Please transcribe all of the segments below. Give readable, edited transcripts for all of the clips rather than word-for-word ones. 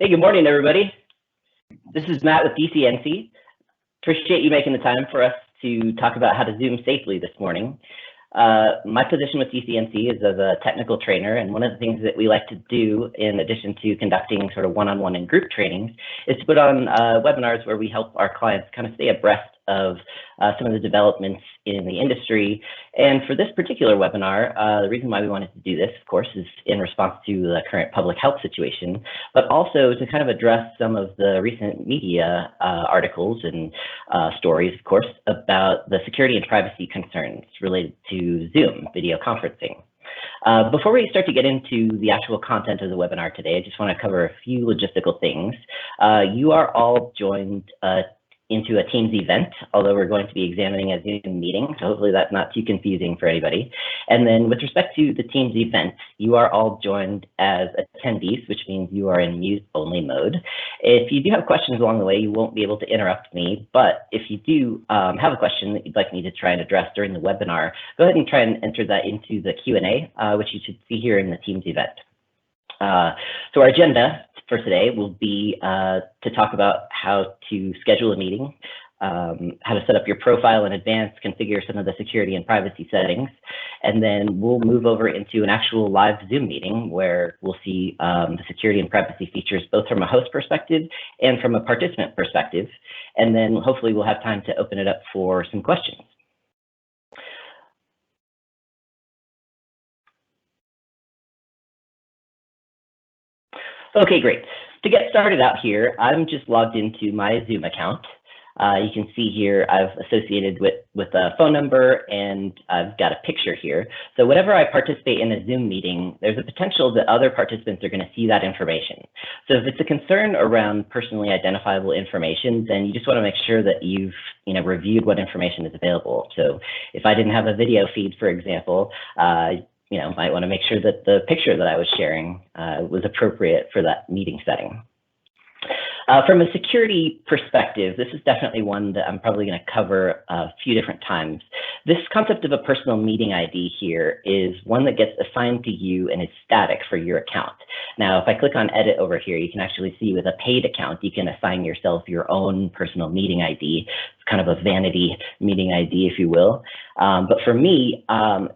Hey, good morning, everybody. This is Matt with DCNC. Appreciate you making the time for us to talk about how to Zoom safely this morning. My position with DCNC is as a technical trainer, and one of the things that we like to do in addition to conducting sort of one-on-one and group trainings is to put on webinars where we help our clients kind of stay abreast of some of the developments in the industry. And for this particular webinar, the reason why we wanted to do this, of course, is in response to the current public health situation, but also to kind of address some of the recent media articles and stories, of course, about the security and privacy concerns related to Zoom video conferencing. Before we start to get into the actual content of the webinar today, I just want to cover a few logistical things. You are all joined into a Teams event, although we're going to be examining a Zoom meeting, so hopefully that's not too confusing for anybody. And then with respect to the Teams event, you are all joined as attendees, which means you are in mute-only mode. If you do have questions along the way, you won't be able to interrupt me, but if you do have a question that you'd like me to try and address during the webinar, go ahead and try and enter that into the Q&A, which you should see here in the Teams event. So our agenda for today will be to talk about how to schedule a meeting, how to set up your profile in advance, configure some of the security and privacy settings, and then we'll move over into an actual live Zoom meeting where we'll see the security and privacy features both from a host perspective and from a participant perspective, and then hopefully we'll have time to open it up for some questions. Okay, great. To get started out here, I'm just logged into my Zoom account. You can see here I've associated with a phone number and I've got a picture here. So whenever I participate in a Zoom meeting, there's a potential that other participants are going to see that information. So if it's a concern around personally identifiable information, then you just want to make sure that you've reviewed what information is available. So if I didn't have a video feed, for example, might want to make sure that the picture that I was sharing was appropriate for that meeting setting. From a security perspective, this is definitely one that I'm probably going to cover a few different times. This concept of a personal meeting ID here is one that gets assigned to you and is static for your account. Now, if I click on edit over here, you can actually see with a paid account, you can assign yourself your own personal meeting ID. It's kind of a vanity meeting ID, if you will. But for me,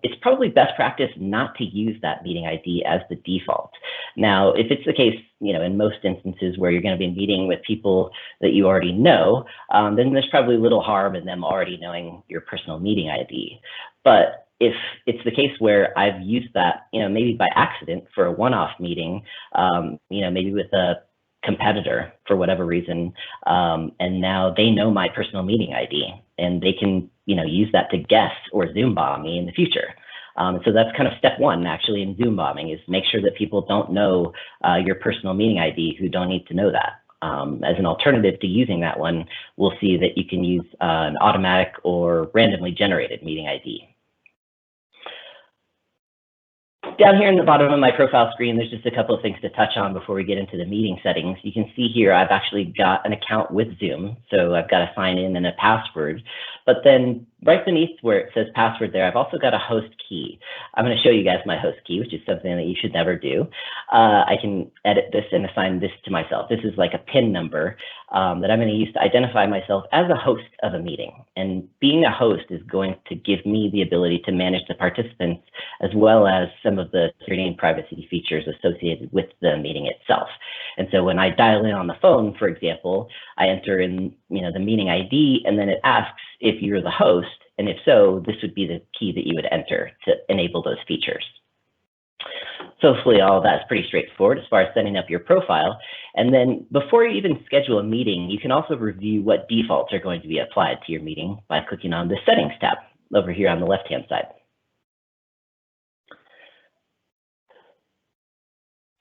it's probably best practice not to use that meeting ID as the default. Now, if it's the case, in most instances where you're going to be meeting with people that you already know, then there's probably little harm in them already knowing your personal meeting ID. But if it's the case where I've used that, maybe by accident for a one-off meeting, maybe with a competitor for whatever reason, and now they know my personal meeting ID and they can, use that to guess or Zoom bomb me in the future. So that's kind of step one, actually, in Zoom bombing, is make sure that people don't know your personal meeting ID who don't need to know that. As an alternative to using that one, we'll see that you can use an automatic or randomly generated meeting ID. Down here in the bottom of my profile screen, there's just a couple of things to touch on before we get into the meeting settings. You can see here I've actually got an account with Zoom, so I've got a sign in and a password. But then right beneath where it says password there, I've also got a host key. I'm going to show you guys my host key, which is something that you should never do. I can edit this and assign this to myself. This is like a PIN number that I'm going to use to identify myself as a host of a meeting. And being a host is going to give me the ability to manage the participants as well as some of the security and privacy features associated with the meeting itself. And so when I dial in on the phone, for example, I enter in the meeting ID, and then it asks if you're the host, and if so, this would be the key that you would enter to enable those features. So hopefully all of that is pretty straightforward as far as setting up your profile. And then before you even schedule a meeting, you can also review what defaults are going to be applied to your meeting by clicking on the Settings tab over here on the left-hand side.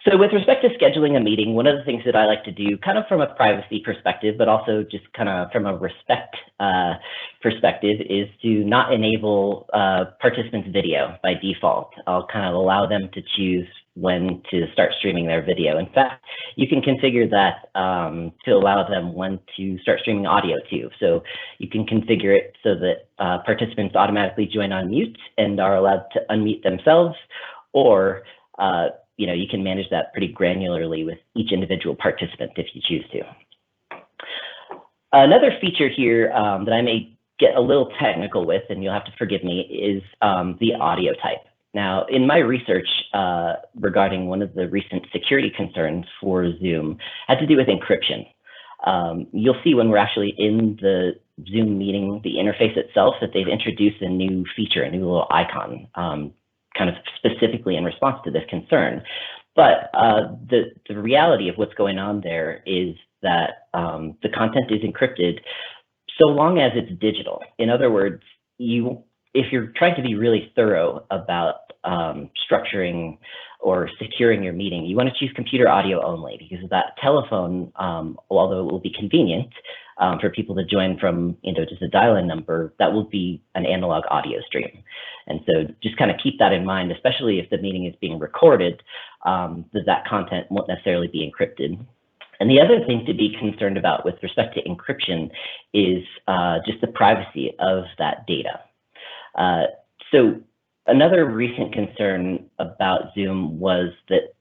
So with respect to scheduling a meeting, one of the things that I like to do kind of from a privacy perspective, but also just kind of from a respect perspective, is to not enable participants' video by default. I'll kind of allow them to choose when to start streaming their video. In fact, you can configure that to allow them when to start streaming audio too. So you can configure it so that participants automatically join on mute and are allowed to unmute themselves, or you can manage that pretty granularly with each individual participant if you choose to. Another feature here that I may get a little technical with, and you'll have to forgive me, is the audio type. Now, in my research regarding one of the recent security concerns for Zoom had to do with encryption. You'll see when we're actually in the Zoom meeting, the interface itself, that they've introduced a new feature, a new little icon, kind of specifically in response to this concern. But the reality of what's going on there is that the content is encrypted so long as it's digital. In other words, if you're trying to be really thorough about structuring or securing your meeting, you want to choose computer audio only, because that telephone, although it will be convenient for people to join from just a dial-in number, that will be an analog audio stream. And so just kind of keep that in mind, especially if the meeting is being recorded, that content won't necessarily be encrypted. And the other thing to be concerned about with respect to encryption is just the privacy of that data. So another recent concern about Zoom was that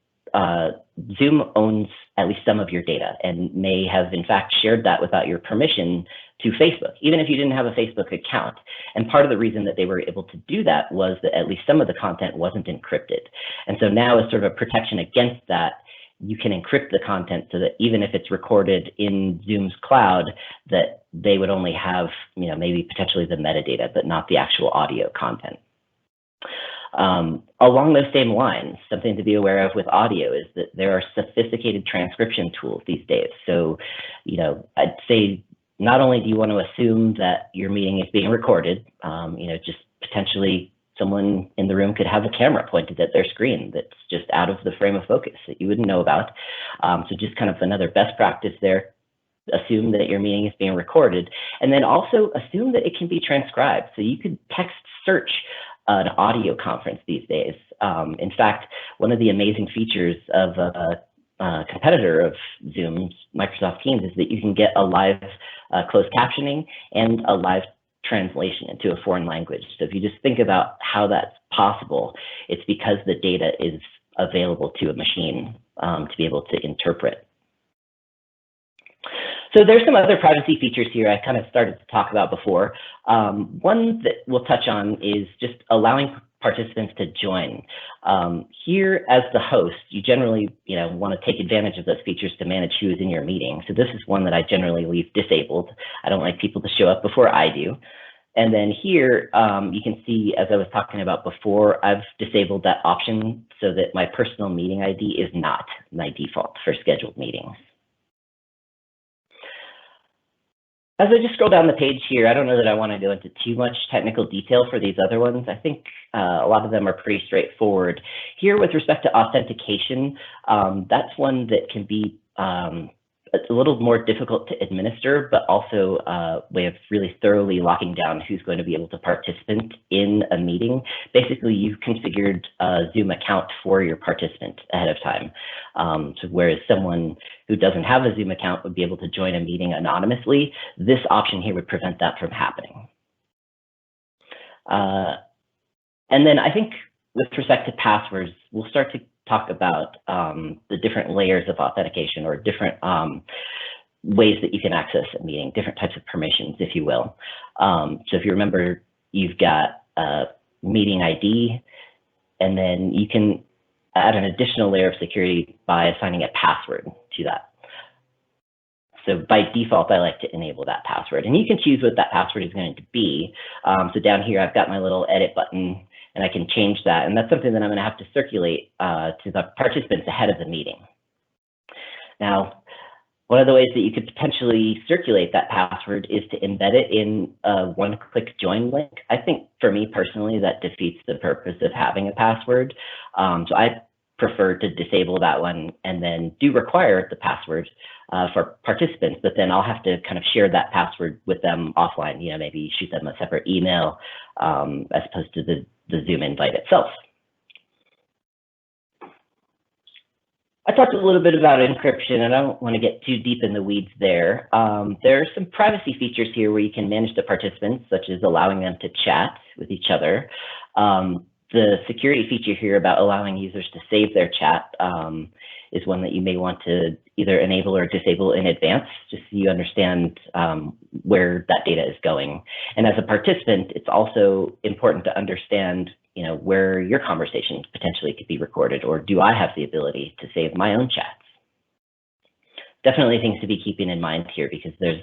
Zoom owns at least some of your data and may have in fact shared that without your permission to Facebook, even if you didn't have a Facebook account. And part of the reason that they were able to do that was that at least some of the content wasn't encrypted. And so now, as sort of a protection against that, you can encrypt the content so that even if it's recorded in Zoom's cloud, that they would only have, maybe potentially the metadata, but not the actual audio content. Along those same lines, something to be aware of with audio is that there are sophisticated transcription tools these days. So, I'd say not only do you want to assume that your meeting is being recorded, just potentially someone in the room could have a camera pointed at their screen that's just out of the frame of focus that you wouldn't know about. So just kind of another best practice there. Assume that your meeting is being recorded, and then also assume that it can be transcribed. So you could text search an audio conference these days. In fact, one of the amazing features of a competitor of Zoom's, Microsoft Teams, is that you can get a live closed captioning and a live translation into a foreign language. So if you just think about how that's possible, it's because the data is available to a machine to be able to interpret. So there's some other privacy features here I kind of started to talk about before. One that we'll touch on is just allowing participants to join. Here, as the host, you generally want to take advantage of those features to manage who is in your meeting. So this is one that I generally leave disabled. I don't like people to show up before I do. And then here, you can see, as I was talking about before, I've disabled that option so that my personal meeting ID is not my default for scheduled meetings. As I just scroll down the page here, I don't know that I want to go into too much technical detail for these other ones. I think a lot of them are pretty straightforward. Here, with respect to authentication, that's one that can be a little more difficult to administer, but also a way of really thoroughly locking down who's going to be able to participate in a meeting. Basically, you've configured a Zoom account for your participant ahead of time. So whereas someone who doesn't have a Zoom account would be able to join a meeting anonymously, this option here would prevent that from happening. And then I think with respect to passwords, we'll start to talk about the different layers of authentication, or different ways that you can access a meeting, different types of permissions, if you will. So if you remember, you've got a meeting ID, and then you can add an additional layer of security by assigning a password to that. So by default, I like to enable that password, and you can choose what that password is going to be. So down here, I've got my little edit button, and I can change that. And that's something that I'm going to have to circulate to the participants ahead of the meeting. Now, one of the ways that you could potentially circulate that password is to embed it in a one-click join link. I think for me personally, that defeats the purpose of having a password. So I prefer to disable that one and then do require the password for participants, but then I'll have to kind of share that password with them offline, maybe shoot them a separate email as opposed to the Zoom invite itself. I talked a little bit about encryption, and I don't want to get too deep in the weeds there. There are some privacy features here where you can manage the participants, such as allowing them to chat with each other. the security feature here about allowing users to save their chat is one that you may want to either enable or disable in advance, just so you understand where that data is going. And as a participant, it's also important to understand, where your conversation potentially could be recorded, or do I have the ability to save my own chats? Definitely things to be keeping in mind here, because there's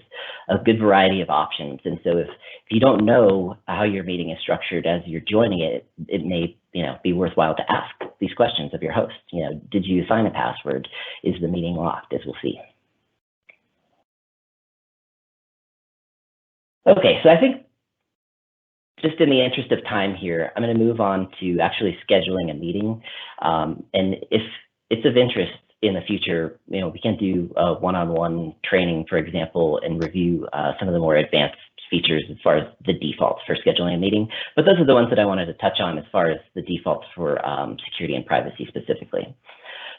a good variety of options. And so if you don't know how your meeting is structured as you're joining it, it may be worthwhile to ask these questions of your host. Did you assign a password? Is the meeting locked, as we'll see? Okay, so I think just in the interest of time here, I'm going to move on to actually scheduling a meeting. And if it's of interest in the future, we can do a one-on-one training, for example, and review some of the more advanced features as far as the defaults for scheduling a meeting. But those are the ones that I wanted to touch on as far as the defaults for security and privacy specifically.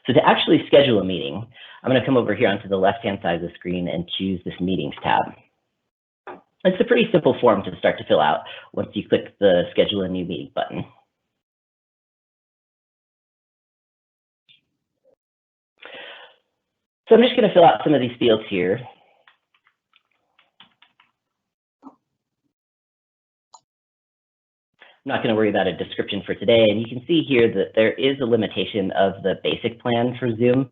So to actually schedule a meeting, I'm going to come over here onto the left-hand side of the screen and choose this Meetings tab. It's a pretty simple form to start to fill out once you click the Schedule a New Meeting button. So I'm just going to fill out some of these fields here. I'm not going to worry about a description for today, and you can see here that there is a limitation of the basic plan for Zoom,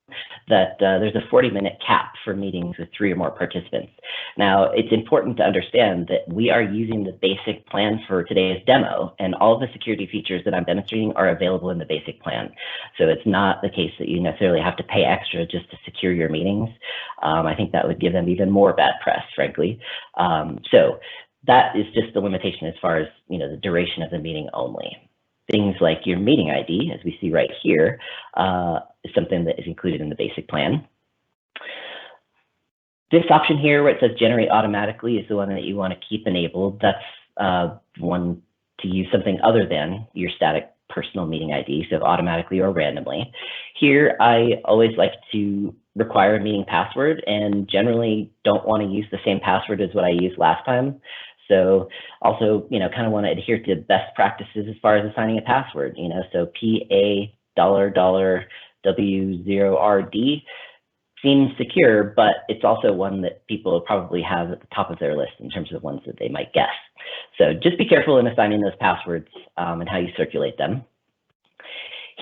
that there's a 40-minute cap for meetings with 3 or more participants. Now, it's important to understand that we are using the basic plan for today's demo, and all of the security features that I'm demonstrating are available in the basic plan. So it's not the case that you necessarily have to pay extra just to secure your meetings. I think that would give them even more bad press, frankly. So that is just the limitation as far as the duration of the meeting only. Things like your meeting ID, as we see right here, is something that is included in the basic plan. This option here where it says generate automatically is the one that you want to keep enabled. That's one to use something other than your static personal meeting ID, so automatically or randomly. Here, I always like to require a meeting password and generally don't want to use the same password as what I used last time. So also, kind of want to adhere to best practices as far as assigning a password, so PA$W0RD seems secure, but it's also one that people probably have at the top of their list in terms of ones that they might guess. So just be careful in assigning those passwords and how you circulate them.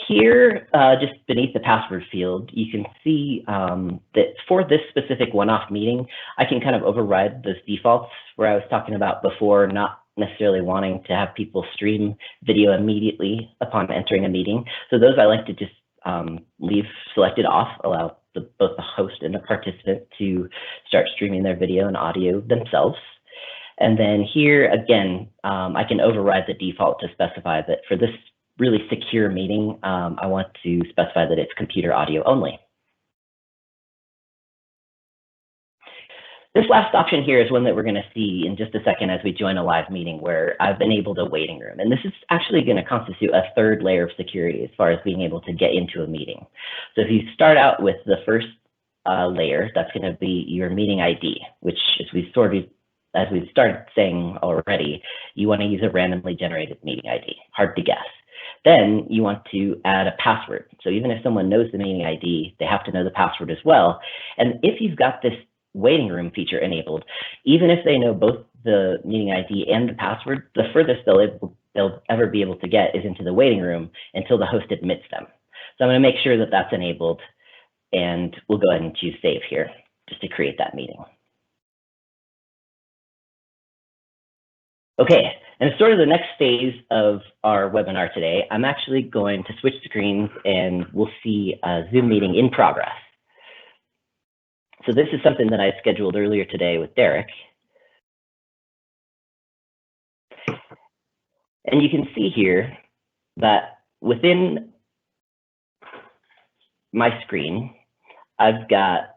Here, just beneath the password field, you can see that for this specific one-off meeting, I can kind of override those defaults where I was talking about before, not necessarily wanting to have people stream video immediately upon entering a meeting. So those I like to just leave selected off, allow both the host and the participant to start streaming their video and audio themselves. And then here, again, I can override the default to specify that for this really secure meeting, I want to specify that it's computer audio only. This last option here is one that we're going to see in just a second as we join a live meeting, where I've enabled a waiting room. And this is actually going to constitute a third layer of security as far as being able to get into a meeting. So if you start out with the first layer, that's going to be your meeting ID, which as we've started saying already, you want to use a randomly generated meeting ID, hard to guess. Then you want to add a password. So even if someone knows the meeting ID, they have to know the password as well. And if you've got this waiting room feature enabled, even if they know both the meeting ID and the password, the furthest they'll ever be able to get is into the waiting room until the host admits them. So I'm going to make sure that that's enabled, and we'll go ahead and choose save here just to create that meeting. Okay, and sort of the next phase of our webinar today, I'm actually going to switch screens and we'll see a Zoom meeting in progress. So this is something that I scheduled earlier today with Derek. And you can see here that within my screen, I've got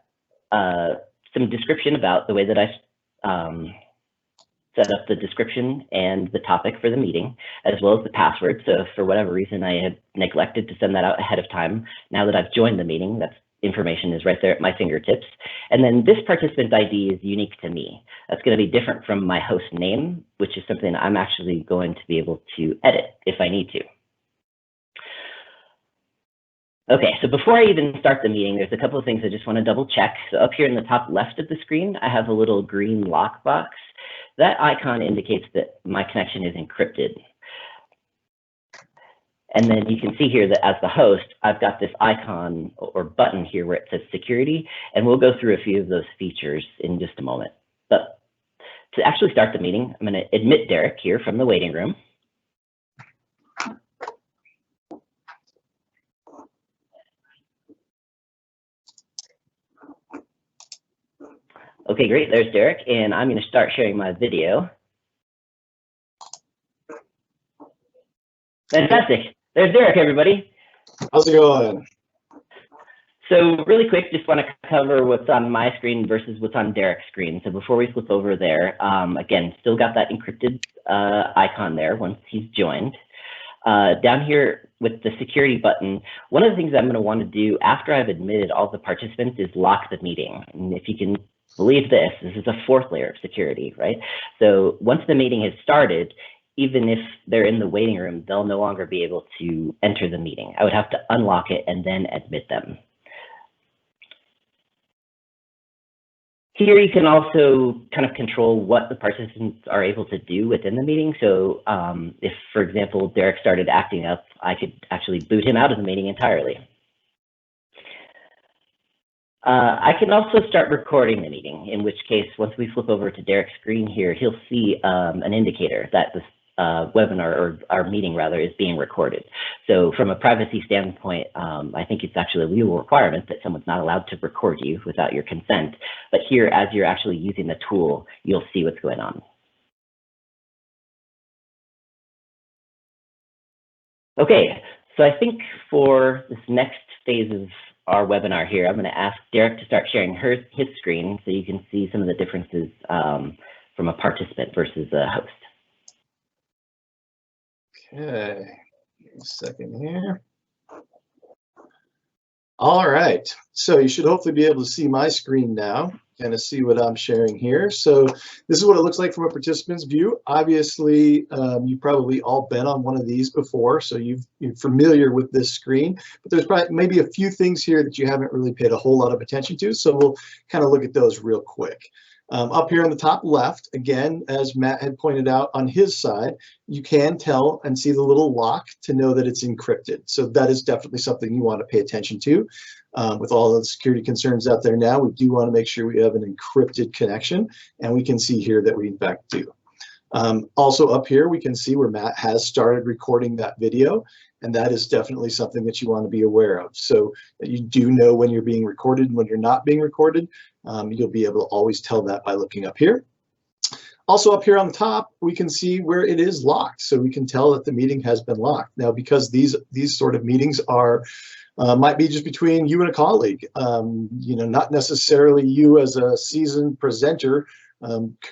some description about the way that I set up the description and the topic for the meeting, as well as the password. So if for whatever reason I had neglected to send that out ahead of time, now that I've joined the meeting, that information is right there at my fingertips. And then this participant ID is unique to me. That's going to be different from my host name, which is something I'm actually going to be able to edit if I need to. Okay, so before I even start the meeting, there's a couple of things I just want to double check. So up here in the top left of the screen, I have a little green lockbox. That icon indicates that my connection is encrypted. And then you can see here that as the host, I've got this icon or button here where it says security, and we'll go through a few of those features in just a moment. But to actually start the meeting, I'm going to admit Derek here from the waiting room. Okay, great. There's Derek, and I'm going to start sharing my video. Fantastic. There's Derek, everybody. How's it going? So really quick, just want to cover what's on my screen versus what's on Derek's screen. So before we flip over there, again, still got that encrypted icon there once he's joined. Down here with the security button, one of the things I'm going to want to do after I've admitted all the participants is lock the meeting. And if you can believe this is a fourth layer of security, right? So once the meeting has started, even if they're in the waiting room, they'll no longer be able to enter the meeting. I would have to unlock it and then admit them. Here you can also kind of control what the participants are able to do within the meeting. So if, for example, Derek started acting up, I could actually boot him out of the meeting entirely. I can also start recording the meeting, in which case, once we flip over to Derek's screen here, he'll see an indicator that this webinar, or our meeting rather, is being recorded. So from a privacy standpoint, I think it's actually a legal requirement that someone's not allowed to record you without your consent. But here, as you're actually using the tool, you'll see what's going on. Okay, so I think for this next phase of our webinar here, I'm going to ask Derek to start sharing his screen so you can see some of the differences from a participant versus a host. Okay, give me a second here. All right, so you should hopefully be able to see my screen now, kind of see what I'm sharing here. So this is what it looks like from a participant's view. Obviously, you've probably all been on one of these before, so you're familiar with this screen, but there's probably maybe a few things here that you haven't really paid a whole lot of attention to, so we'll kind of look at those real quick. Up here on the top left, again, as Matt had pointed out on his side, you can tell and see the little lock to know that it's encrypted. So that is definitely something you want to pay attention to. With all of the security concerns out there now, we do want to make sure we have an encrypted connection, and we can see here that we in fact do. Also up here, we can see where Matt has started recording that video, and that is definitely something that you want to be aware of. So that you do know when you're being recorded and when you're not being recorded. You'll be able to always tell that by looking up here. Also up here on the top, we can see where it is locked. So we can tell that the meeting has been locked. Now, because these sort of meetings are might be just between you and a colleague, you know, not necessarily you as a seasoned presenter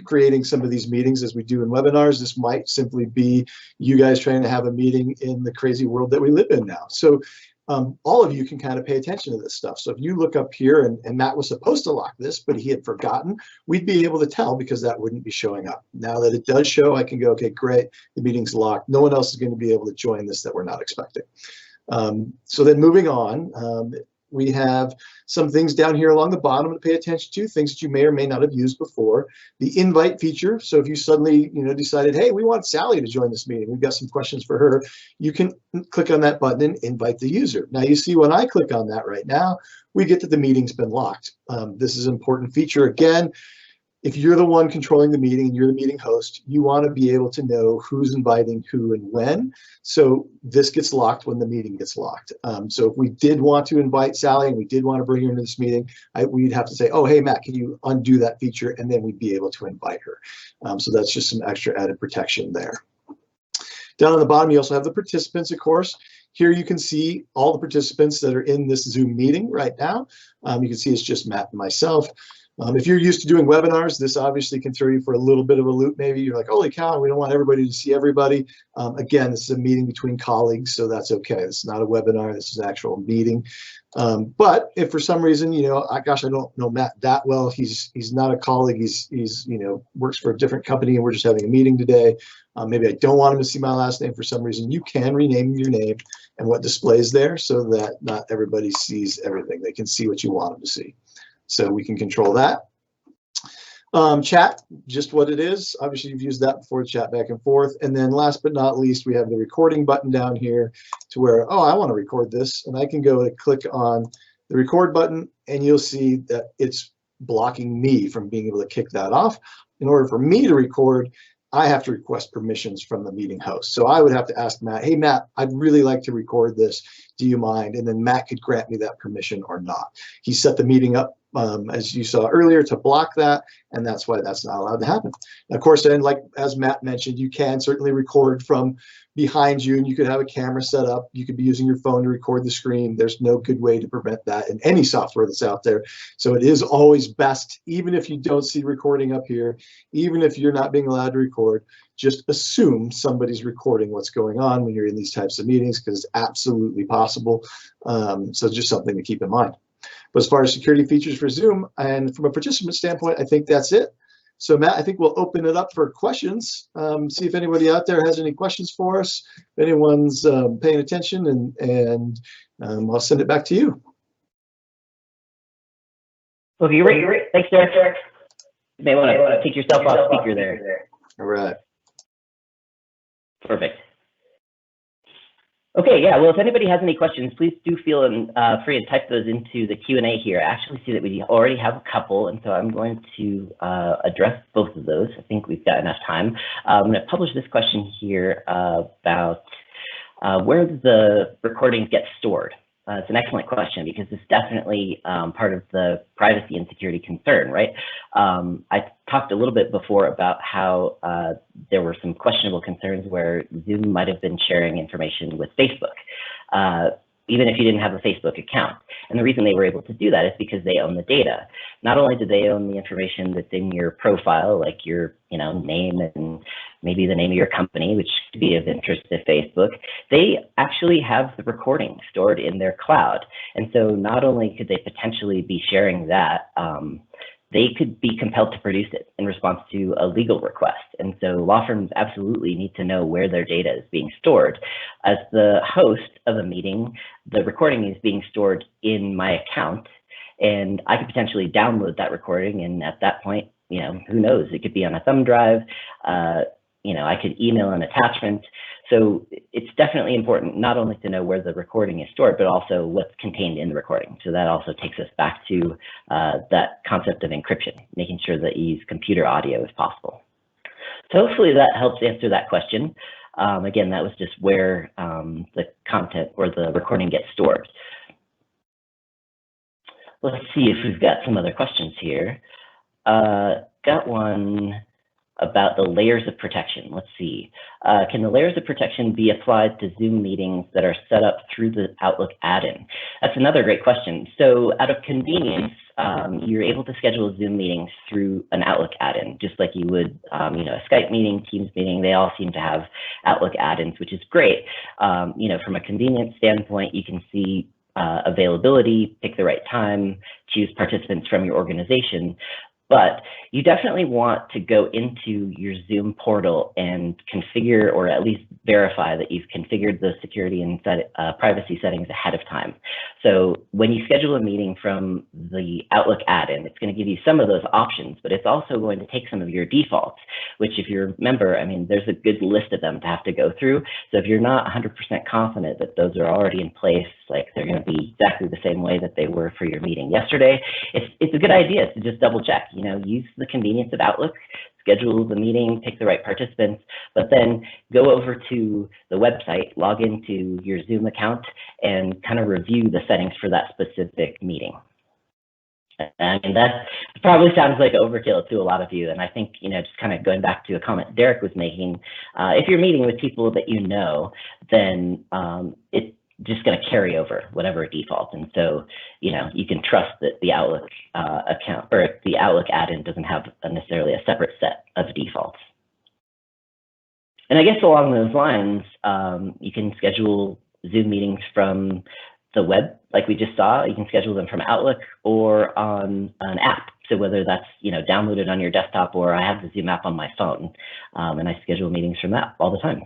creating some of these meetings as we do in webinars. This might simply be you guys trying to have a meeting in the crazy world that we live in now. So all of you can kind of pay attention to this stuff. So if you look up here and Matt was supposed to lock this, but he had forgotten, we'd be able to tell because that wouldn't be showing up. Now that it does show, I can go, okay, great, the meeting's locked. No one else is going to be able to join this that we're not expecting. So then moving on, we have some things down here along the bottom to pay attention to, things that you may or may not have used before. The invite feature, so if you suddenly decided, hey, we want Sally to join this meeting, we've got some questions for her, you can click on that button and invite the user. Now you see when I click on that right now, we get that the meeting's been locked. This is an important feature. Again, if you're the one controlling the meeting and you're the meeting host, you want to be able to know who's inviting who and when. So this gets locked when the meeting gets locked. So if we did want to invite Sally and we did want to bring her into this meeting, we'd have to say, oh, hey, Matt, can you undo that feature? And then we'd be able to invite her. So that's just some extra added protection there. Down on the bottom, you also have the participants, of course. Here you can see all the participants that are in this Zoom meeting right now. You can see it's just Matt and myself. If you're used to doing webinars, this obviously can throw you for a little bit of a loop. Maybe you're like, holy cow, we don't want everybody to see everybody. Again, this is a meeting between colleagues, so that's okay. This is not a webinar, this is an actual meeting. But if for some reason, gosh, I don't know Matt that well, he's not a colleague, he's works for a different company and we're just having a meeting today. Maybe I don't want him to see my last name for some reason, you can rename your name and what displays there so that not everybody sees everything. They can see what you want them to see. So we can control that. Chat, just what it is. Obviously, you've used that before, chat back and forth. And then last but not least, we have the recording button down here to where, oh, I want to record this. And I can go and click on the record button, and you'll see that it's blocking me from being able to kick that off. In order for me to record, I have to request permissions from the meeting host. So I would have to ask Matt, hey, Matt, I'd really like to record this. Do you mind? And then Matt could grant me that permission or not. He set the meeting up, as you saw earlier, to block that, and that's why that's not allowed to happen. Of course, then, like as Matt mentioned, you can certainly record from behind you, and you could have a camera set up. You could be using your phone to record the screen. There's no good way to prevent that in any software that's out there. So it is always best, even if you don't see recording up here, even if you're not being allowed to record, just assume somebody's recording what's going on when you're in these types of meetings, because it's absolutely possible. So just something to keep in mind. But as far as security features for Zoom, and from a participant standpoint, I think that's it. So Matt, I think we'll open it up for questions. See if anybody out there has any questions for us. If anyone's paying attention, and I'll send it back to you. Okay, great. Thanks, Derek. You may want to take yourself off speaker there. All right. Perfect. Okay, yeah, well, if anybody has any questions, please do feel free to type those into the Q&A here. I actually see that we already have a couple, and so I'm going to address both of those. I think we've got enough time. I'm going to publish this question here about where the recordings get stored. It's an excellent question, because it's definitely part of the privacy and security concern, right? I talked a little bit before about how there were some questionable concerns where Zoom might have been sharing information with Facebook, even if you didn't have a Facebook account. And the reason they were able to do that is because they own the data. Not only do they own the information that's in your profile, like your name and maybe the name of your company, which could be of interest to Facebook, they actually have the recording stored in their cloud. And so not only could they potentially be sharing that, they could be compelled to produce it in response to a legal request. And so law firms absolutely need to know where their data is being stored. As the host of a meeting, the recording is being stored in my account, and I could potentially download that recording. And at that point, who knows, it could be on a thumb drive. I could email an attachment. So it's definitely important not only to know where the recording is stored, but also what's contained in the recording. So that also takes us back to that concept of encryption, making sure that you use computer audio if possible. So hopefully that helps answer that question. Again, that was just where the content or the recording gets stored. Let's see if we've got some other questions here. Got one about the layers of protection. Let's see. Can the layers of protection be applied to Zoom meetings that are set up through the Outlook add-in? That's another great question. So out of convenience, you're able to schedule Zoom meetings through an Outlook add-in, just like you would, a Skype meeting, Teams meeting. They all seem to have Outlook add-ins, which is great. From a convenience standpoint, you can see availability, pick the right time, choose participants from your organization. But you definitely want to go into your Zoom portal and configure, or at least verify that you've configured the security and privacy settings ahead of time. So when you schedule a meeting from the Outlook add-in, it's going to give you some of those options, but it's also going to take some of your defaults, which if you remember, there's a good list of them to have to go through. So if you're not 100% confident that those are already in place, like they're going to be exactly the same way that they were for your meeting yesterday, it's a good idea to just double check. Use the convenience of Outlook, schedule the meeting, pick the right participants, but then go over to the website, log into your Zoom account, and kind of review the settings for that specific meeting. That probably sounds like overkill to a lot of you. And I think, just kind of going back to a comment Derek was making, if you're meeting with people that then it's just going to carry over whatever default. And so, you can trust that the Outlook account or the Outlook add-in doesn't have necessarily a separate set of defaults. And I guess along those lines, you can schedule Zoom meetings from the web, like we just saw. You can schedule them from Outlook or on an app. So whether that's downloaded on your desktop, or I have the Zoom app on my phone, and I schedule meetings from that all the time.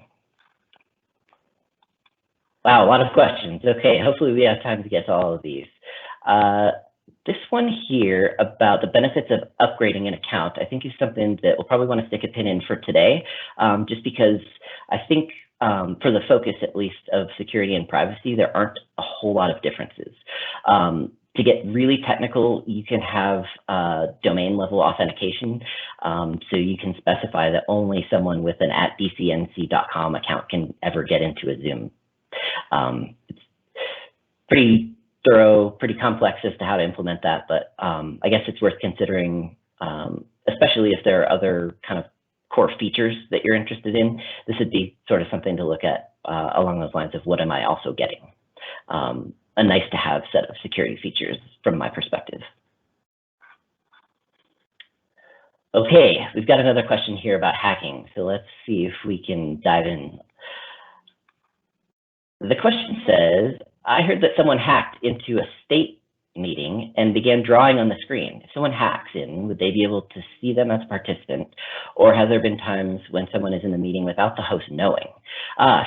Wow, a lot of questions. Okay, hopefully we have time to get to all of these. This one here about the benefits of upgrading an account, I think is something that we'll probably want to stick a pin in for today, just because I think for the focus, at least, of security and privacy, there aren't a whole lot of differences. To get really technical, you can have domain level authentication. So you can specify that only someone with an @dcnc.com account can ever get into a Zoom. It's pretty thorough, pretty complex as to how to implement that, but I guess it's worth considering, especially if there are other kind of core features that you're interested in. This would be sort of something to look at along those lines of what am I also getting? A nice to have set of security features from my perspective. Okay, we've got another question here about hacking, so let's see if we can dive in. The question says, I heard that someone hacked into a state meeting and began drawing on the screen. If someone hacks in, would they be able to see them as a participant? Or have there been times when someone is in the meeting without the host knowing?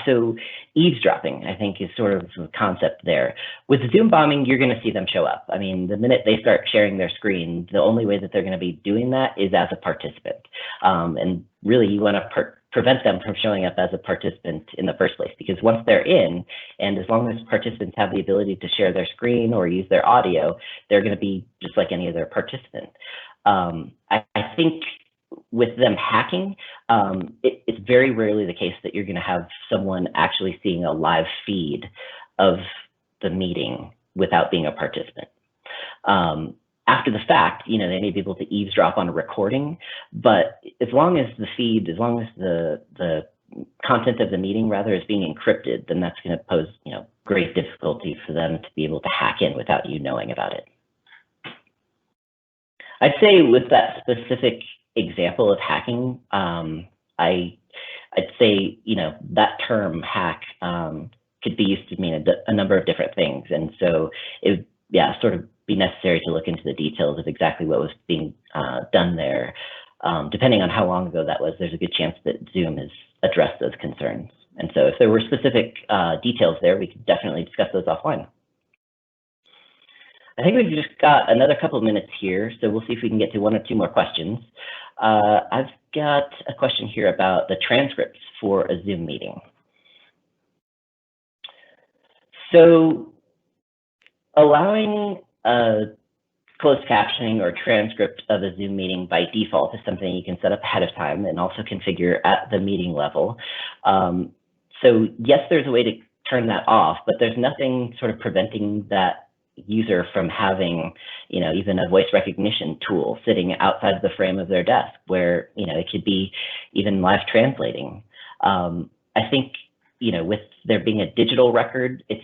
So eavesdropping, I think, is sort of the concept there. With Zoom bombing, you're going to see them show up. I mean, the minute they start sharing their screen, the only way that they're going to be doing that is as a participant. And really, you want to prevent them from showing up as a participant in the first place, because once they're in, and as long as participants have the ability to share their screen or use their audio, they're going to be just like any other participant. I think with them hacking, it's very rarely the case that you're going to have someone actually seeing a live feed of the meeting without being a participant. After the fact, they may be able to eavesdrop on a recording, but as long as the feed, as long as the content of the meeting rather is being encrypted, then that's going to pose, great difficulty for them to be able to hack in without you knowing about it. I'd say with that specific example of hacking, I'd say, that term hack could be used to mean a number of different things. And so it would, sort of be necessary to look into the details of exactly what was being done there. Depending on how long ago that was, there's a good chance that Zoom has addressed those concerns. And so if there were specific details there, we could definitely discuss those offline. I think we've just got another couple of minutes here, so we'll see if we can get to one or two more questions. I've got a question here about the transcripts for a Zoom meeting. So allowing closed captioning or transcript of a Zoom meeting by default is something you can set up ahead of time and also configure at the meeting level. So yes, there's a way to turn that off, but there's nothing sort of preventing that user from having, even a voice recognition tool sitting outside the frame of their desk where, it could be even live translating. I think, with there being a digital record, it's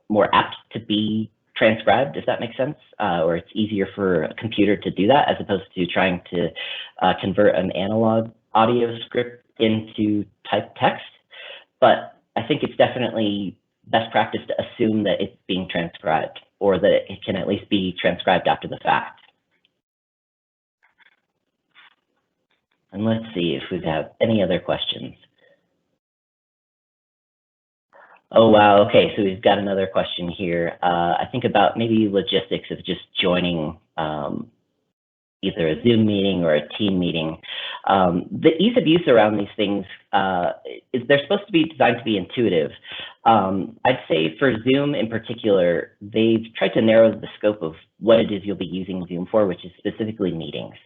more apt to be transcribed, if that makes sense, or it's easier for a computer to do that as opposed to trying to convert an analog audio script into typed text. But I think it's definitely best practice to assume that it's being transcribed, or that it can at least be transcribed after the fact. And let's see if we have any other questions. Oh, wow. Okay, so we've got another question here. I think about maybe logistics of just joining either a Zoom meeting or a team meeting. The ease of use around these things is they're supposed to be designed to be intuitive. I'd say for Zoom in particular, they've tried to narrow the scope of what it is you'll be using Zoom for, which is specifically meetings.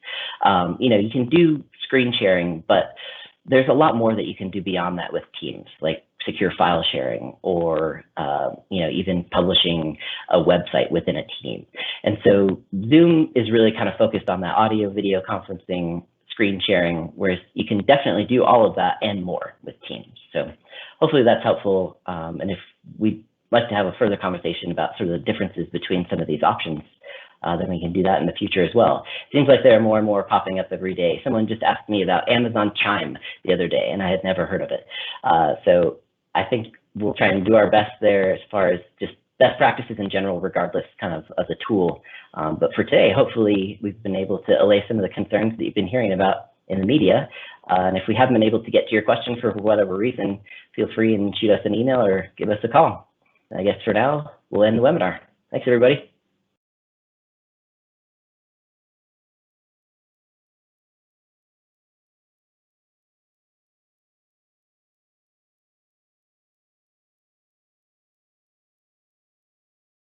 You can do screen sharing, but there's a lot more that you can do beyond that with Teams, like secure file sharing or even publishing a website within a team. And so Zoom is really kind of focused on that audio, video conferencing, screen sharing, whereas you can definitely do all of that and more with Teams. So hopefully that's helpful. And if we'd like to have a further conversation about sort of the differences between some of these options, then we can do that in the future as well. It seems like there are more and more popping up every day. Someone just asked me about Amazon Chime the other day, and I had never heard of it. So I think we'll try and do our best there as far as just best practices in general, regardless kind of the tool. But for today, hopefully we've been able to allay some of the concerns that you've been hearing about in the media. And if we haven't been able to get to your question for whatever reason, feel free and shoot us an email or give us a call. I guess for now, we'll end the webinar. Thanks, everybody.